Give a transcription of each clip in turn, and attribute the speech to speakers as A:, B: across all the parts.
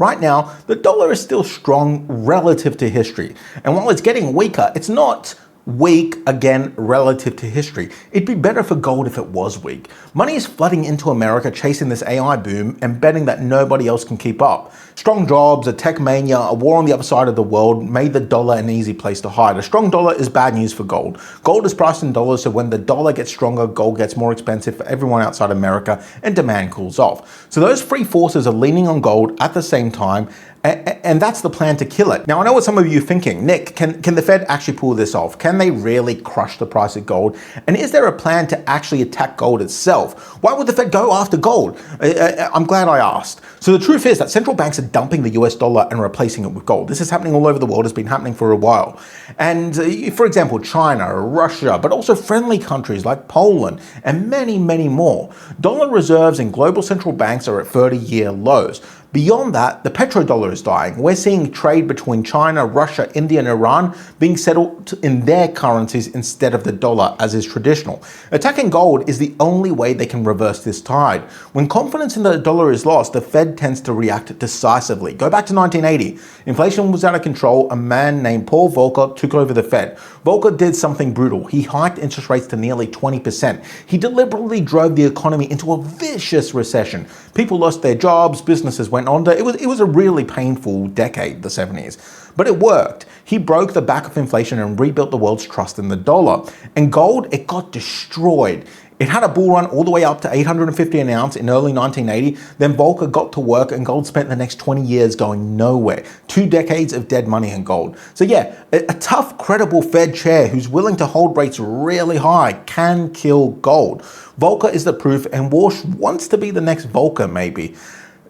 A: right now, the dollar is still strong relative to history. And while it's getting weaker, it's not weak again relative to history. It'd be better for gold if it was weak. Money is flooding into America chasing this AI boom and betting that nobody else can keep up. Strong jobs, a tech mania, a war on the other side of the world made the dollar an easy place to hide. A strong dollar is bad news for gold. Gold is priced in dollars, so when the dollar gets stronger, gold gets more expensive for everyone outside America and demand cools off. So those three forces are leaning on gold at the same time, and that's the plan to kill it. Now, I know what some of you are thinking. Nick, can the Fed actually pull this off? Can they really crush the price of gold? And is there a plan to actually attack gold itself? Why would the Fed go after gold? I'm glad I asked. So the truth is that central banks are dumping the US dollar and replacing it with gold. This is happening all over the world. It's been happening for a while. And for example, China, Russia, but also friendly countries like Poland and many, many more. Dollar reserves in global central banks are at 30-year lows. Beyond that, the petrodollar is dying. We're seeing trade between China, Russia, India, and Iran being settled in their currencies instead of the dollar, as is traditional. Attacking gold is the only way they can reverse this tide. When confidence in the dollar is lost, the Fed tends to react decisively. Go back to 1980. Inflation was out of control. A man named Paul Volcker took over the Fed. Volcker did something brutal. He hiked interest rates to nearly 20%. He deliberately drove the economy into a vicious recession. People lost their jobs, businesses went under. It was a really painful decade, the 70s. But it worked. He broke the back of inflation and rebuilt the world's trust in the dollar. And gold, it got destroyed. It had a bull run all the way up to 850 an ounce in early 1980. Then Volcker got to work and gold spent the next 20 years going nowhere. 2 decades of dead money in gold. So yeah, a tough, credible Fed chair who's willing to hold rates really high can kill gold. Volcker is the proof, and Walsh wants to be the next Volcker maybe.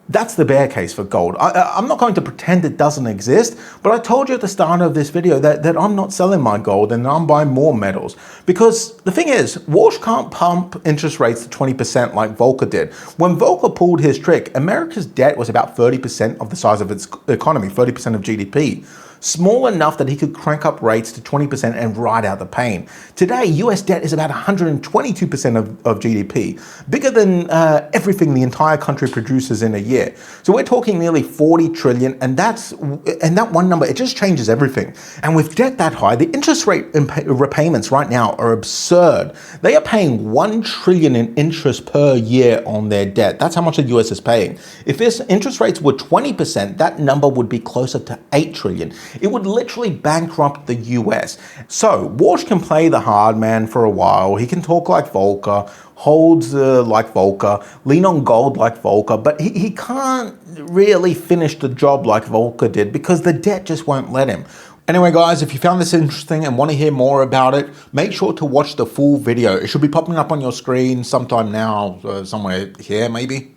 A: That's the bear case for gold. I'm not going to pretend it doesn't exist, but I told you at the start of this video that I'm not selling my gold and I'm buying more metals. Because the thing is, Walsh can't pump interest rates to 20% like Volcker did. When Volcker pulled his trick, America's debt was about 30% of the size of its economy, 30% of GDP. Small enough that he could crank up rates to 20% and ride out the pain. Today, US debt is about 122% of GDP, bigger than everything the entire country produces in a year. So we're talking nearly 40 trillion, and that one number, it just changes everything. And with debt that high, the interest rate repayments right now are absurd. They are paying 1 trillion in interest per year on their debt. That's how much the US is paying. If this interest rates were 20%, that number would be closer to 8 trillion. It would literally bankrupt the US. So Walsh can play the hard man for a while. He can talk like Volcker, hold like Volcker, lean on gold like Volcker, but he can't really finish the job like Volcker did because the debt just won't let him. Anyway guys, if you found this interesting and want to hear more about it, make sure to watch the full video. It should be popping up on your screen sometime now, somewhere here maybe.